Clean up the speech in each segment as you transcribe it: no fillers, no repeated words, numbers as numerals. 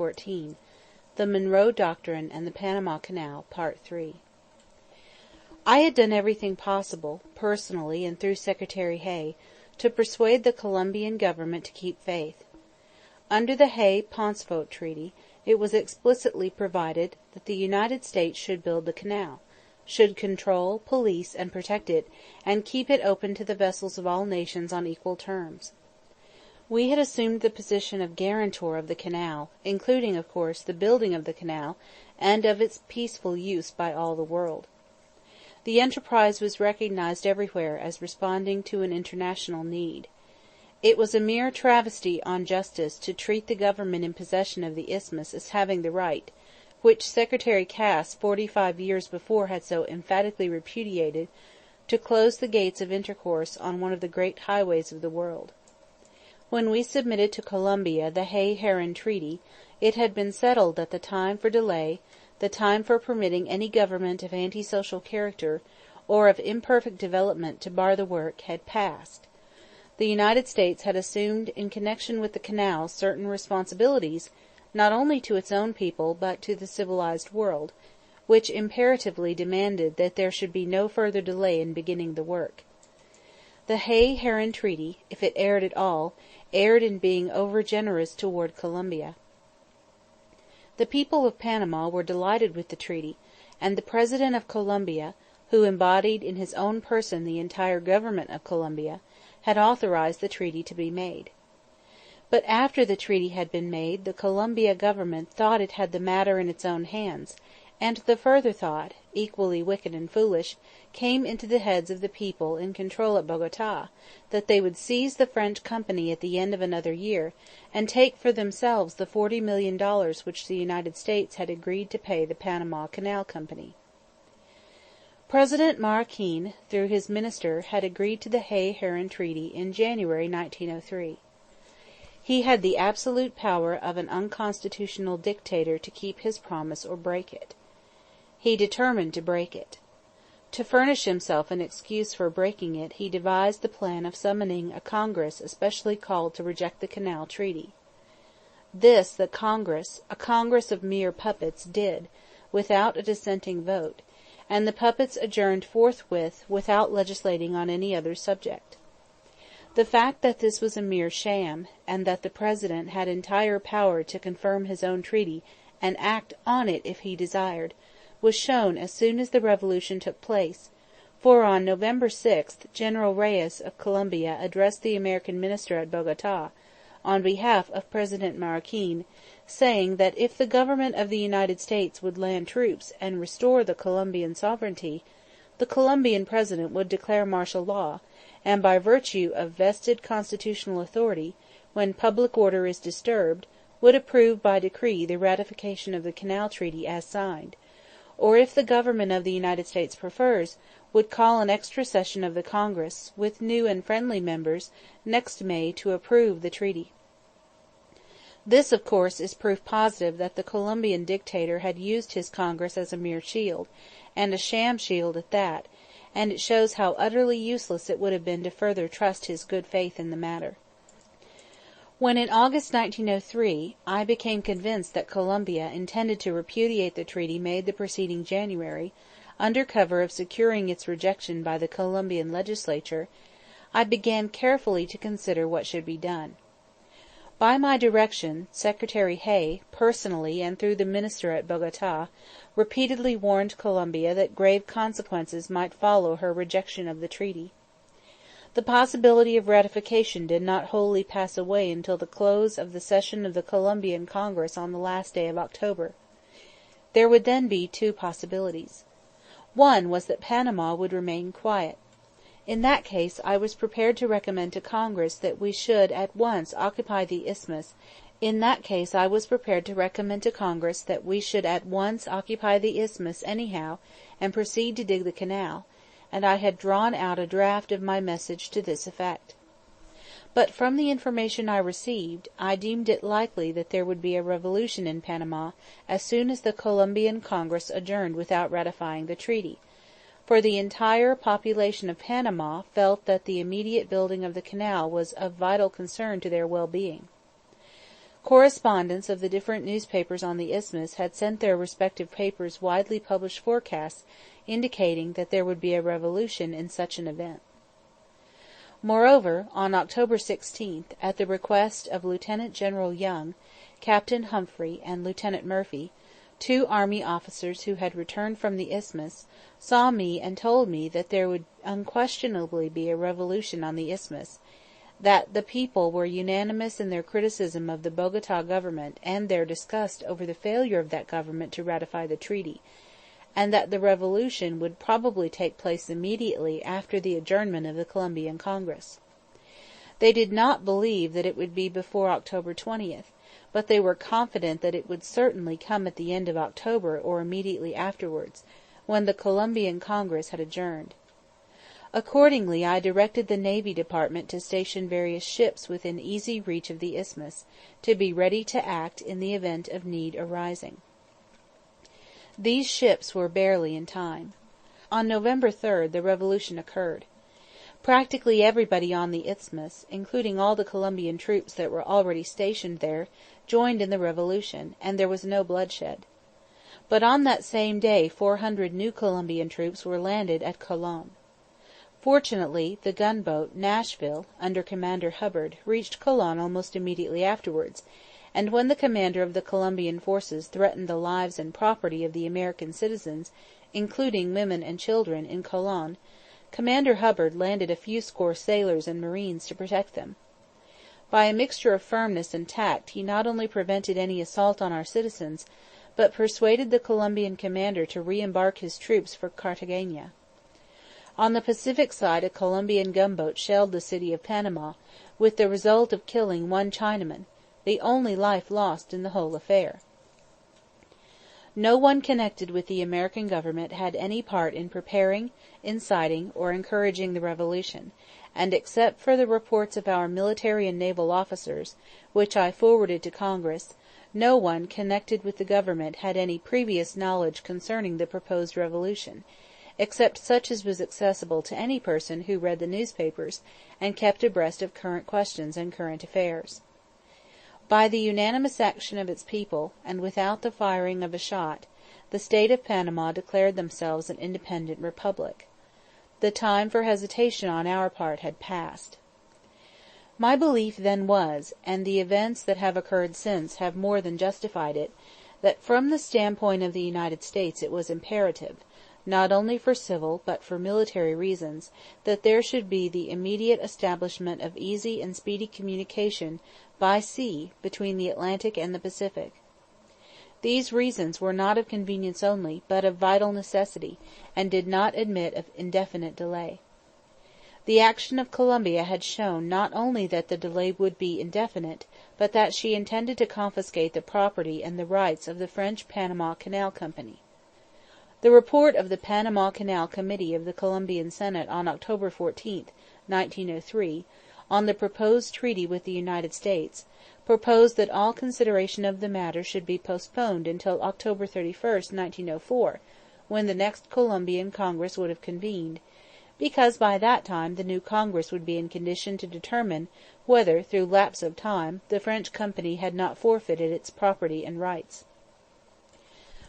14, The Monroe Doctrine and the Panama Canal, Part 3. I had done everything possible, personally and through Secretary Hay, to persuade the Colombian government to keep faith. Under the Hay-Pauncefote Treaty, it was explicitly provided that the United States should build the canal, should control, police, and protect it, and keep it open to the vessels of all nations on equal terms. We had assumed the position of guarantor of the canal, including, of course, the building of the canal, and of its peaceful use by all the world. The enterprise was recognized everywhere as responding to an international need. It was a mere travesty on justice to treat the government in possession of the isthmus as having the right, which Secretary Cass 45 years before had so emphatically repudiated, to close the gates of intercourse on one of the great highways of the world. When we submitted to Colombia the Hay Herron Treaty, it had been settled that the time for delay, the time for permitting any government of antisocial character, or of imperfect development to bar the work, had passed. The United States had assumed in connection with the canal certain responsibilities, not only to its own people but to the civilized world, which imperatively demanded that there should be no further delay in beginning the work. The Hay Herron Treaty, if it erred at all, erred in being over-generous toward Colombia. The people of Panama were delighted with the treaty, and the President of Colombia, who embodied in his own person the entire government of Colombia, had authorized the treaty to be made. But after the treaty had been made, the Colombia government thought it had the matter in its own hands, and the further thought, equally wicked and foolish, came into the heads of the people in control at Bogota, that they would seize the French company at the end of another year, and take for themselves the $40 million which the United States had agreed to pay the Panama Canal Company. President Maroquin, through his minister, had agreed to the Hay Herron Treaty in January 1903. He had the absolute power of an unconstitutional dictator to keep his promise or break it. He determined to break it. To furnish himself an excuse for breaking it, he devised the plan of summoning a Congress especially called to reject the Canal Treaty. This the Congress, a Congress of mere puppets, did, without a dissenting vote, and the puppets adjourned forthwith without legislating on any other subject. The fact that this was a mere sham, and that the President had entire power to confirm his own treaty and act on it if he desired, was shown as soon as the Revolution took place, for on November 6th General Reyes of Colombia addressed the American minister at Bogota, on behalf of President Maroquin, saying that if the government of the United States would land troops and restore the Colombian sovereignty, the Colombian President would declare martial law, and by virtue of vested constitutional authority, when public order is disturbed, would approve by decree the ratification of the Canal Treaty as signed, or if the government of the United States prefers, would call an extra session of the Congress, with new and friendly members, next May to approve the treaty. This, of course, is proof positive that the Colombian dictator had used his Congress as a mere shield, and a sham shield at that, and it shows how utterly useless it would have been to further trust his good faith in the matter. When in August 1903 I became convinced that Colombia intended to repudiate the treaty made the preceding January, under cover of securing its rejection by the Colombian legislature, I began carefully to consider what should be done. By my direction, Secretary Hay, personally and through the minister at Bogota, repeatedly warned Colombia that grave consequences might follow her rejection of the treaty. The possibility of ratification did not wholly pass away until the close of the session of the Colombian Congress on the last day of October. There would then be two possibilities. One was that Panama would remain quiet. In that case I was prepared to recommend to Congress that we should at once occupy the isthmus anyhow, and proceed to dig the canal, and I had drawn out a draft of my message to this effect. But from the information I received, I deemed it likely that there would be a revolution in Panama as soon as the Colombian Congress adjourned without ratifying the treaty, for the entire population of Panama felt that the immediate building of the canal was of vital concern to their well-being. Correspondents of the different newspapers on the Isthmus had sent their respective papers widely published forecasts indicating that there would be a revolution in such an event. Moreover, on October 16th, at the request of Lieutenant General Young, Captain Humphrey, and Lieutenant Murphy, 2 army officers who had returned from the Isthmus, saw me and told me that there would unquestionably be a revolution on the Isthmus, that the people were unanimous in their criticism of the Bogota government and their disgust over the failure of that government to ratify the treaty, and that the revolution would probably take place immediately after the adjournment of the Colombian Congress. They did not believe that it would be before October 20th, but they were confident that it would certainly come at the end of October or immediately afterwards, when the Colombian Congress had adjourned. Accordingly, I directed the Navy Department to station various ships within easy reach of the Isthmus, to be ready to act in the event of need arising. These ships were barely in time. On November 3rd the revolution occurred. Practically everybody on the Isthmus, including all the Colombian troops that were already stationed there, joined in the revolution, and there was no bloodshed. But on that same day 400 new Colombian troops were landed at Colon. Fortunately, the gunboat Nashville, under Commander Hubbard, reached Colon almost immediately afterwards, and when the commander of the Colombian forces threatened the lives and property of the American citizens, including women and children, in Colon, Commander Hubbard landed a few score sailors and marines to protect them. By a mixture of firmness and tact he not only prevented any assault on our citizens, but persuaded the Colombian commander to re-embark his troops for Cartagena. On the Pacific side a Colombian gunboat shelled the city of Panama, with the result of killing 1 Chinaman, the only life lost in the whole affair. No one connected with the American government had any part in preparing, inciting, or encouraging the revolution, and except for the reports of our military and naval officers, which I forwarded to Congress, no one connected with the government had any previous knowledge concerning the proposed revolution, except such as was accessible to any person who read the newspapers and kept abreast of current questions and current affairs. By the unanimous action of its people, and without the firing of a shot, the state of Panama declared themselves an independent republic. The time for hesitation on our part had passed. My belief then was, and the events that have occurred since have more than justified it, that from the standpoint of the United States it was imperative, not only for civil but for military reasons, that there should be the immediate establishment of easy and speedy communication by sea between the Atlantic and the Pacific. These reasons were not of convenience only, but of vital necessity, and did not admit of indefinite delay. The action of Colombia had shown not only that the delay would be indefinite, but that she intended to confiscate the property and the rights of the French Panama Canal Company. The report of the Panama Canal Committee of the Colombian Senate on October 14, 1903, on the proposed treaty with the United States, proposed that all consideration of the matter should be postponed until October 31, 1904, when the next Colombian Congress would have convened, because by that time the new Congress would be in condition to determine whether, through lapse of time, the French company had not forfeited its property and rights.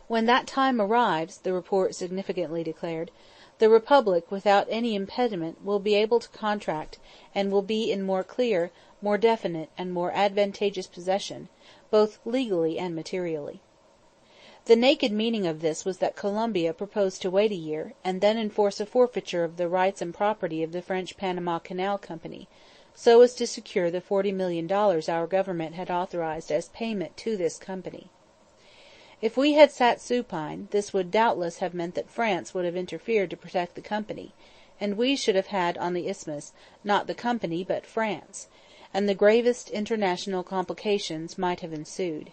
When that time arrives, the report significantly declared, the Republic, without any impediment, will be able to contract, and will be in more clear, more definite, and more advantageous possession, both legally and materially. The naked meaning of this was that Colombia proposed to wait a year, and then enforce a forfeiture of the rights and property of the French Panama Canal Company, so as to secure the $40 million our government had authorized as payment to this company. If we had sat supine, this would doubtless have meant that France would have interfered to protect the company, and we should have had on the Isthmus not the company but France, and the gravest international complications might have ensued.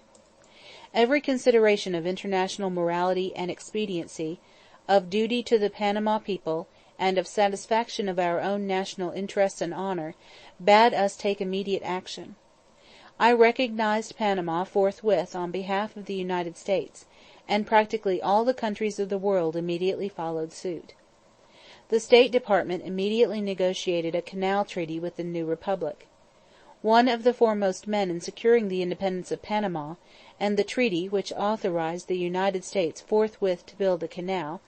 Every consideration of international morality and expediency, of duty to the Panama people, and of satisfaction of our own national interests and honor, bade us take immediate action. I recognized Panama forthwith on behalf of the United States, and practically all the countries of the world immediately followed suit. The State Department immediately negotiated a canal treaty with the new republic. one of the foremost men in securing the independence of Panama, and the treaty which authorized the United States forthwith to build the canal,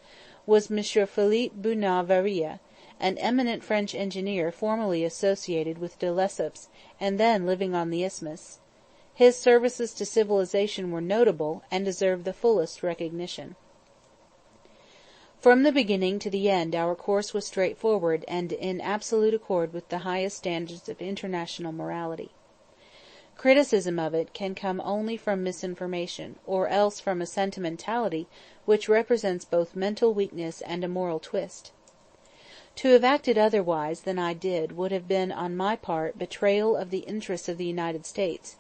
was M. Philippe Bunau Varilla, an eminent French engineer formerly associated with de Lesseps, and then living on the isthmus. His services to civilization were notable, and deserve the fullest recognition. From the beginning to the end our course was straightforward and in absolute accord with the highest standards of international morality. Criticism of it can come only from misinformation, or else from a sentimentality which represents both mental weakness and a moral twist. To have acted otherwise than I did would have been on my part betrayal of the interests of the United States,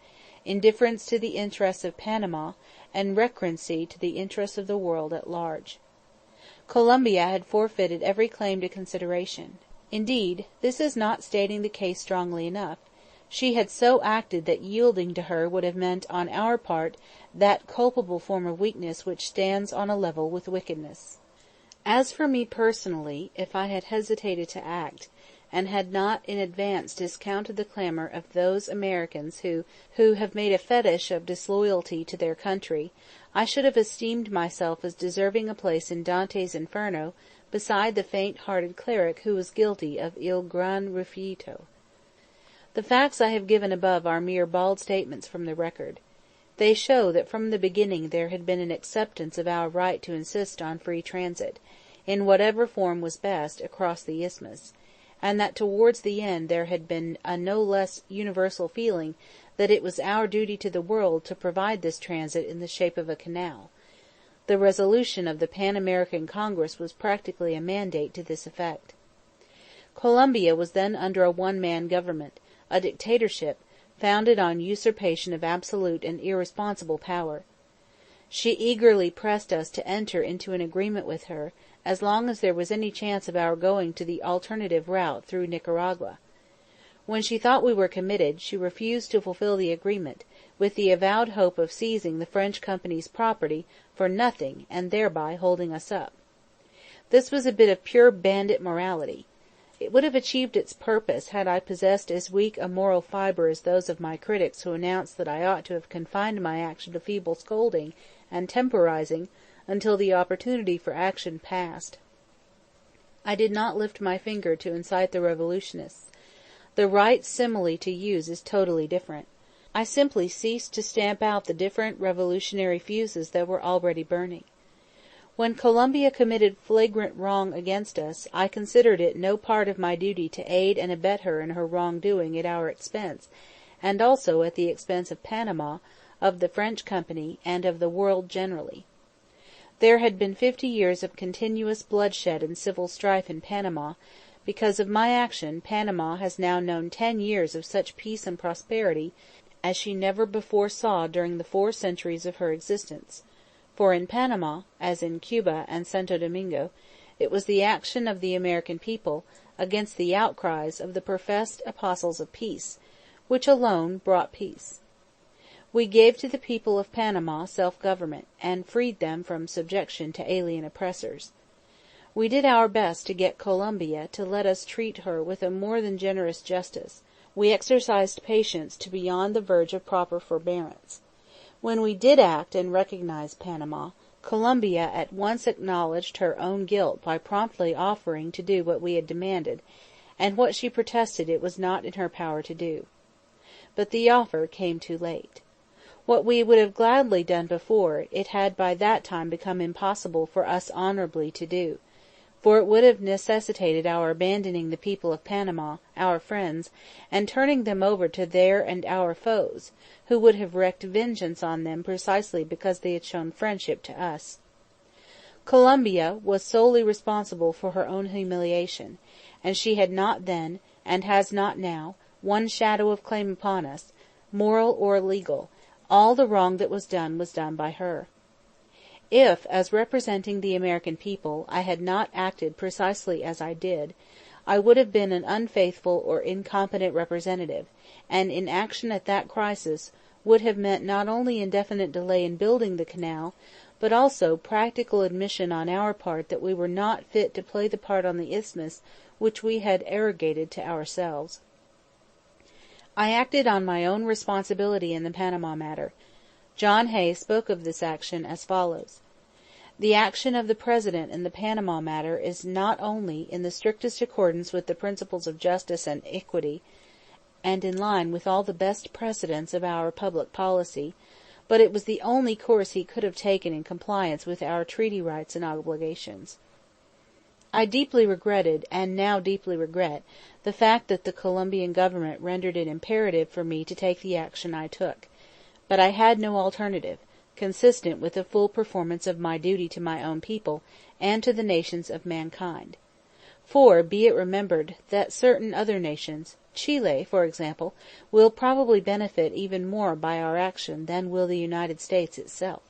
indifference to the interests of Panama, and recreancy to the interests of the world at large. Columbia had forfeited every claim to consideration. Indeed, this is not stating the case strongly enough. She had so acted that yielding to her would have meant on our part that culpable form of weakness which stands on a level with wickedness. As for me personally, if I had hesitated to act, and had not in advance discounted the clamour of those Americans who have made a fetish of disloyalty to their country, I should have esteemed myself as deserving a place in Dante's Inferno beside the faint-hearted cleric who was guilty of il gran rifiuto. The facts I have given above are mere bald statements from the record. They show that from the beginning there had been an acceptance of our right to insist on free transit, in whatever form was best, across the isthmus, and that towards the end there had been a no less universal feeling that it was our duty to the world to provide this transit in the shape of a canal. The resolution of the Pan-American Congress was practically a mandate to this effect. Columbia was then under a one-man government, a dictatorship, founded on usurpation of absolute and irresponsible power. She eagerly pressed us to enter into an agreement with her, as long as there was any chance of our going to the alternative route through Nicaragua. When she thought we were committed, she refused to fulfil the agreement, with the avowed hope of seizing the French company's property for nothing and thereby holding us up. This was a bit of pure bandit morality. It would have achieved its purpose had I possessed as weak a moral fibre as those of my critics who announced that I ought to have confined my action to feeble scolding and temporizing until the opportunity for action passed. I did not lift my finger to incite the revolutionists. The right simile to use is totally different. I simply ceased to stamp out the different revolutionary fuses that were already burning. When Columbia committed flagrant wrong against us, I considered it no part of my duty to aid and abet her in her wrong-doing at our expense, and also at the expense of Panama, of the French company, and of the world generally. There had been 50 years of continuous bloodshed and civil strife in Panama. Because of my action, Panama has now known 10 years of such peace and prosperity as she never before saw during the 4 centuries of her existence. For in Panama, as in Cuba and Santo Domingo, it was the action of the American people, against the outcries of the professed apostles of peace, which alone brought peace. We gave to the people of Panama self-government, and freed them from subjection to alien oppressors. We did our best to get Columbia to let us treat her with a more than generous justice. We exercised patience to beyond the verge of proper forbearance. When we did act and recognize Panama, Columbia at once acknowledged her own guilt by promptly offering to do what we had demanded, and what she protested it was not in her power to do. But the offer came too late. What we would have gladly done before, it had by that time become impossible for us honourably to do, for it would have necessitated our abandoning the people of Panama, our friends, and turning them over to their and our foes, who would have wreaked vengeance on them precisely because they had shown friendship to us. Columbia was solely responsible for her own humiliation, and she had not then, and has not now, one shadow of claim upon us, moral or legal. All the wrong that was done by her. If, as representing the American people, I had not acted precisely as I did, I would have been an unfaithful or incompetent representative, and inaction at that crisis would have meant not only indefinite delay in building the canal, but also practical admission on our part that we were not fit to play the part on the isthmus which we had arrogated to ourselves. I acted on my own responsibility in the Panama matter. John Hay spoke of this action as follows: "The action of the President in the Panama matter is not only in the strictest accordance with the principles of justice and equity, and in line with all the best precedents of our public policy, but it was the only course he could have taken in compliance with our treaty rights and obligations." I deeply regretted, and now deeply regret, the fact that the Colombian government rendered it imperative for me to take the action I took; but I had no alternative, consistent with the full performance of my duty to my own people and to the nations of mankind. For, be it remembered, that certain other nations, Chile, for example, will probably benefit even more by our action than will the United States itself.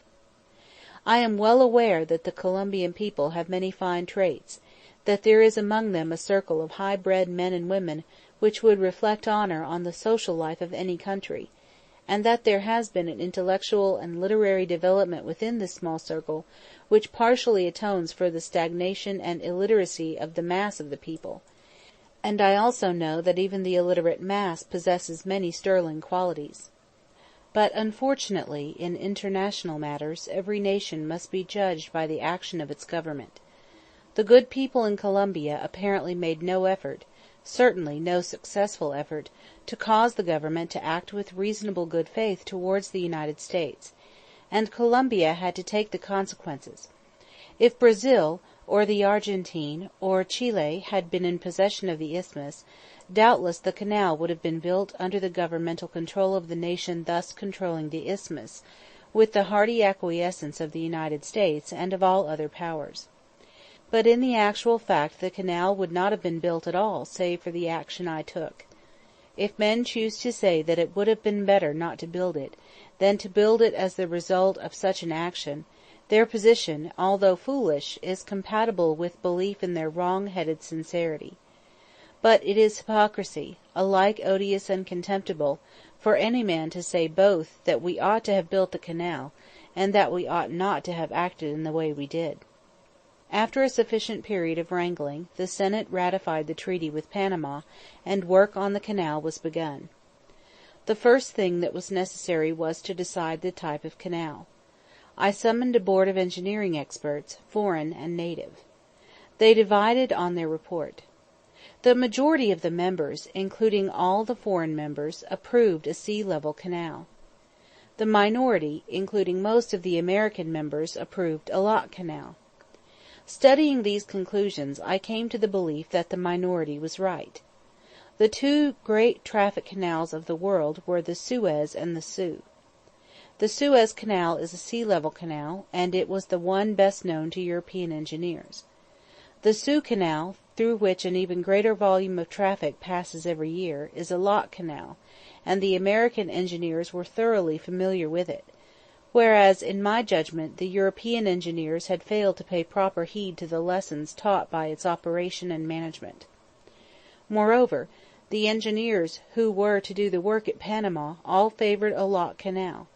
I am well aware that the Colombian people have many fine traits, that there is among them a circle of high-bred men and women which would reflect honour on the social life of any country, and that there has been an intellectual and literary development within this small circle which partially atones for the stagnation and illiteracy of the mass of the people; and I also know that even the illiterate mass possesses many sterling qualities. But unfortunately, in international matters, every nation must be judged by the action of its government. The good people in Colombia apparently made no effort, certainly no successful effort, to cause the government to act with reasonable good faith towards the United States, and Colombia had to take the consequences. If Brazil, or the Argentine, or Chile had been in possession of the isthmus, doubtless the canal would have been built under the governmental control of the nation thus controlling the isthmus, with the hearty acquiescence of the United States and of all other powers. But in the actual fact the canal would not have been built at all save for the action I took. If men choose to say that it would have been better not to build it, than to build it as the result of such an action, their position, although foolish, is compatible with belief in their wrong-headed sincerity. But it is hypocrisy, alike odious and contemptible, for any man to say both that we ought to have built the canal, and that we ought not to have acted in the way we did. After a sufficient period of wrangling, the Senate ratified the treaty with Panama, and work on the canal was begun. The first thing that was necessary was to decide the type of canal. I summoned a board of engineering experts, foreign and native. They divided on their report. The majority of the members, including all the foreign members, approved a sea-level canal. The minority, including most of the American members, approved a lock canal. Studying these conclusions, I came to the belief that the minority was right. The two great traffic canals of the world were the Suez and the Soo. The Suez Canal is a sea-level canal, and it was the one best known to European engineers. The Soo Canal, through which an even greater volume of traffic passes every year, is a lock canal, and the American engineers were thoroughly familiar with it, whereas, in my judgment, the European engineers had failed to pay proper heed to the lessons taught by its operation and management. Moreover, the engineers who were to do the work at Panama all favoured a lock canal.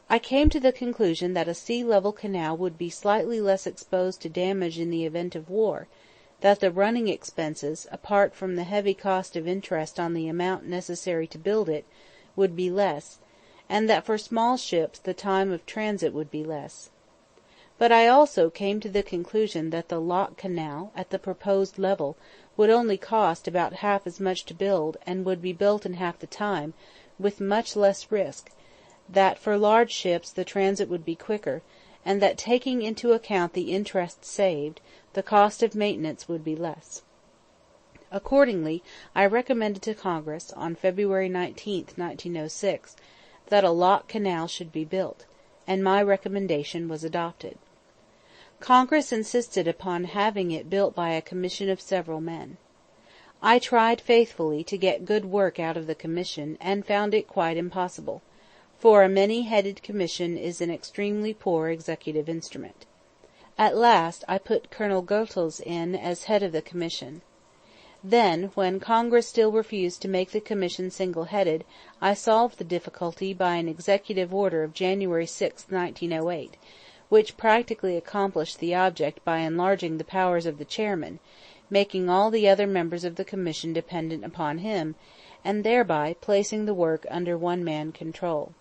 I came to the conclusion that a sea-level canal would be slightly less exposed to damage in the event of war, that the running expenses, apart from the heavy cost of interest on the amount necessary to build it, would be less, and that for small ships the time of transit would be less. But I also came to the conclusion that the lock canal, at the proposed level, would only cost about half as much to build, and would be built in half the time, with much less risk, that for large ships the transit would be quicker, and that taking into account the interest saved, the cost of maintenance would be less. Accordingly, I recommended to Congress, on February 19, 1906, that a lock canal should be built, and my recommendation was adopted. Congress insisted upon having it built by a commission of several men. I tried faithfully to get good work out of the commission, and found it quite impossible, for a many-headed commission is an extremely poor executive instrument. At last I put Colonel Goethals in as head of the commission. Then, when Congress still refused to make the commission single-headed, I solved the difficulty by an executive order of January 6, 1908, which practically accomplished the object by enlarging the powers of the chairman, making all the other members of the commission dependent upon him, and thereby placing the work under one-man control.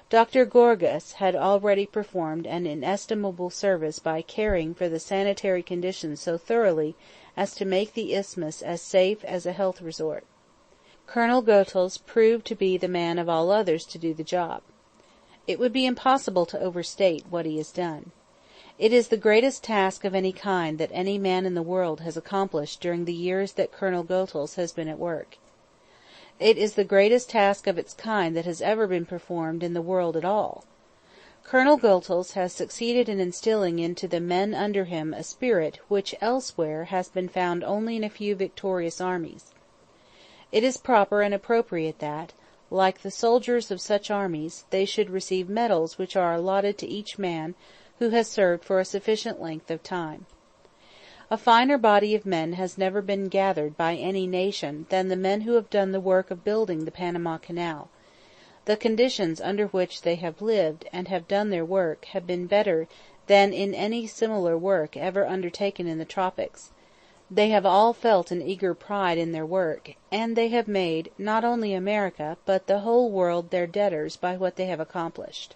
Dr. Gorgas had already performed an inestimable service by caring for the sanitary conditions so thoroughly as to make the isthmus as safe as a health resort. Colonel Goethals proved to be the man of all others to do the job. It would be impossible to overstate what he has done. It is the greatest task of any kind that any man in the world has accomplished during the years that Colonel Goethals has been at work. It is the greatest task of its kind that has ever been performed in the world at all. Colonel Goethals has succeeded in instilling into the men under him a spirit which elsewhere has been found only in a few victorious armies. It is proper and appropriate that, like the soldiers of such armies, they should receive medals which are allotted to each man who has served for a sufficient length of time. A finer body of men has never been gathered by any nation than the men who have done the work of building the Panama Canal. The conditions under which they have lived and have done their work have been better than in any similar work ever undertaken in the tropics. They have all felt an eager pride in their work, and they have made, not only America, but the whole world their debtors by what they have accomplished.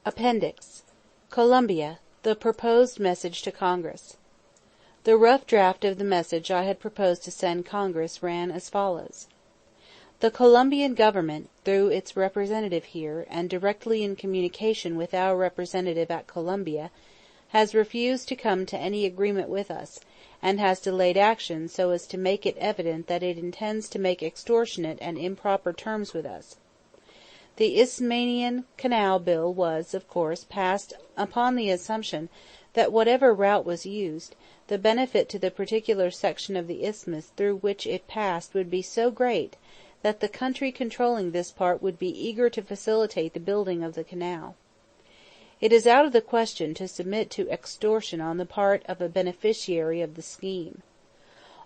Appendix. Columbia, the proposed message to Congress. The rough draft of the message I had proposed to send Congress ran as follows. The Colombian government, through its representative here, and directly in communication with our representative at Columbia, has refused to come to any agreement with us, and has delayed action so as to make it evident that it intends to make extortionate and improper terms with us. The Isthmian Canal Bill was, of course, passed upon the assumption that whatever route was used, the benefit to the particular section of the isthmus through which it passed would be so great that the country controlling this part would be eager to facilitate the building of the canal. It is out of the question to submit to extortion on the part of a beneficiary of the scheme.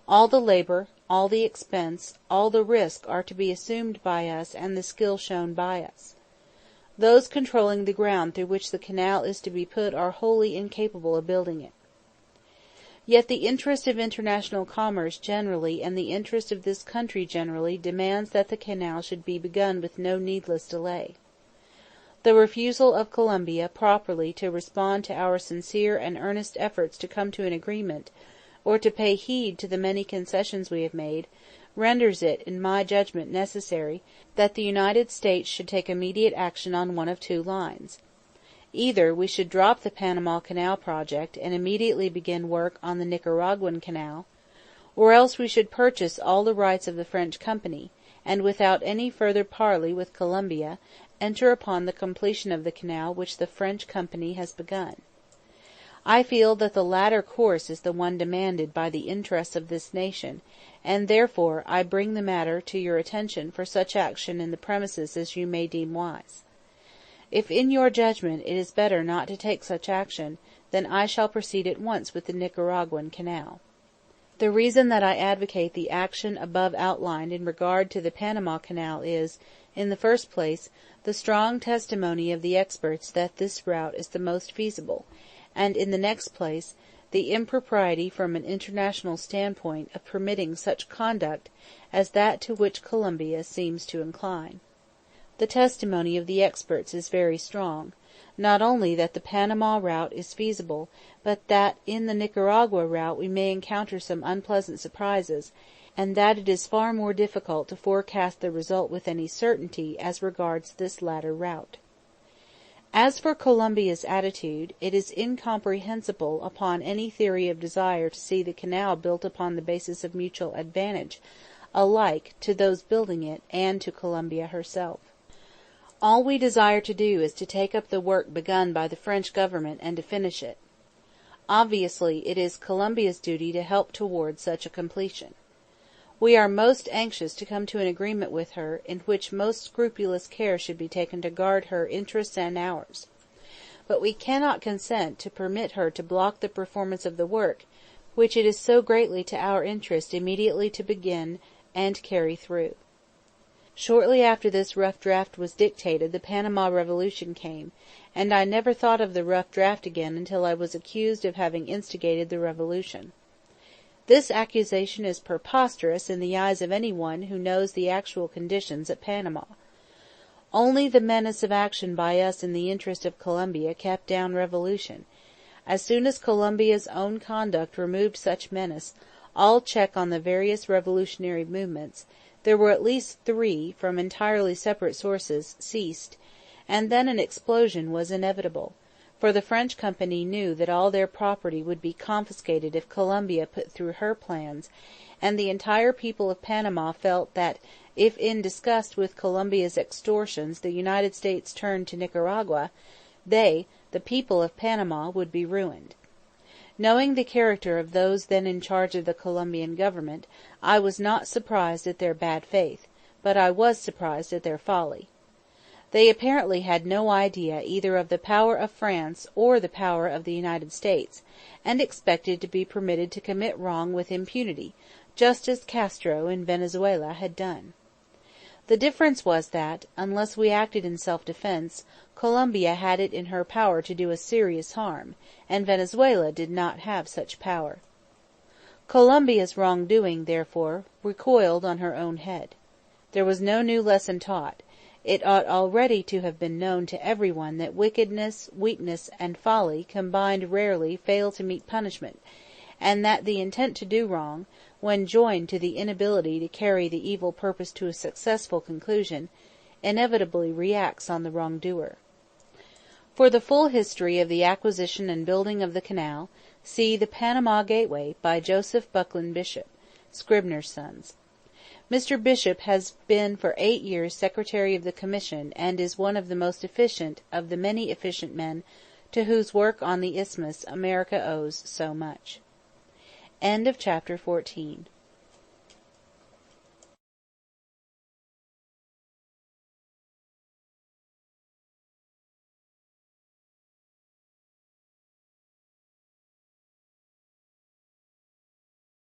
All the labour, all the expense, all the risk are to be assumed by us and the skill shown by us. Those controlling the ground through which the canal is to be put are wholly incapable of building it. Yet the interest of international commerce generally and the interest of this country generally demands that the canal should be begun with no needless delay. The refusal of Columbia properly to respond to our sincere and earnest efforts to come to an agreement, or to pay heed to the many concessions we have made, renders it, in my judgment, necessary that the United States should take immediate action on one of two lines. Either we should drop the Panama Canal project and immediately begin work on the Nicaraguan Canal, or else we should purchase all the rights of the French company, and without any further parley with Columbia, enter upon the completion of the canal which the French company has begun. I feel that the latter course is the one demanded by the interests of this nation, and therefore I bring the matter to your attention for such action in the premises as you may deem wise. If in your judgment it is better not to take such action, then I shall proceed at once with the Nicaraguan Canal. The reason that I advocate the action above outlined in regard to the Panama Canal is, in the first place, the strong testimony of the experts that this route is the most feasible, and in the next place, the impropriety from an international standpoint of permitting such conduct as that to which Columbia seems to incline. The testimony of the experts is very strong, not only that the Panama route is feasible, but that in the Nicaragua route we may encounter some unpleasant surprises, and that it is far more difficult to forecast the result with any certainty as regards this latter route. As for Columbia's attitude, it is incomprehensible upon any theory of desire to see the canal built upon the basis of mutual advantage, alike to those building it and to Columbia herself. All we desire to do is to take up the work begun by the French government and to finish it. Obviously, it is Columbia's duty to help towards such a completion. We are most anxious to come to an agreement with her, in which most scrupulous care should be taken to guard her interests and ours. But we cannot consent to permit her to block the performance of the work, which it is so greatly to our interest immediately to begin and carry through. Shortly after this rough draft was dictated the Panama Revolution came, and I never thought of the rough draft again until I was accused of having instigated the revolution. This accusation is preposterous in the eyes of any one who knows the actual conditions at Panama. Only the menace of action by us in the interest of Columbia kept down revolution. As soon as Columbia's own conduct removed such menace, all check on the various revolutionary movements, there were at least 3, from entirely separate sources, ceased, and then an explosion was inevitable, for the French company knew that all their property would be confiscated if Columbia put through her plans, and the entire people of Panama felt that if in disgust with Columbia's extortions the United States turned to Nicaragua, they, the people of Panama, would be ruined. Knowing the character of those then in charge of the Colombian government, I was not surprised at their bad faith, but I was surprised at their folly. They apparently had no idea either of the power of France or the power of the United States, and expected to be permitted to commit wrong with impunity, just as Castro in Venezuela had done. The difference was that, unless we acted in self-defense, Colombia had it in her power to do us serious harm, and Venezuela did not have such power. Colombia's wrongdoing, therefore, recoiled on her own head. There was no new lesson taught. It ought already to have been known to every one that wickedness, weakness, and folly combined rarely fail to meet punishment, and that the intent to do wrong, when joined to the inability to carry the evil purpose to a successful conclusion, inevitably reacts on the wrongdoer. For the full history of the acquisition and building of the canal, see The Panama Gateway, by Joseph Buckland Bishop, Scribner's Sons. Mr. Bishop has been for 8 years Secretary of the Commission, and is one of the most efficient of the many efficient men to whose work on the Isthmus America owes so much. End of chapter 14.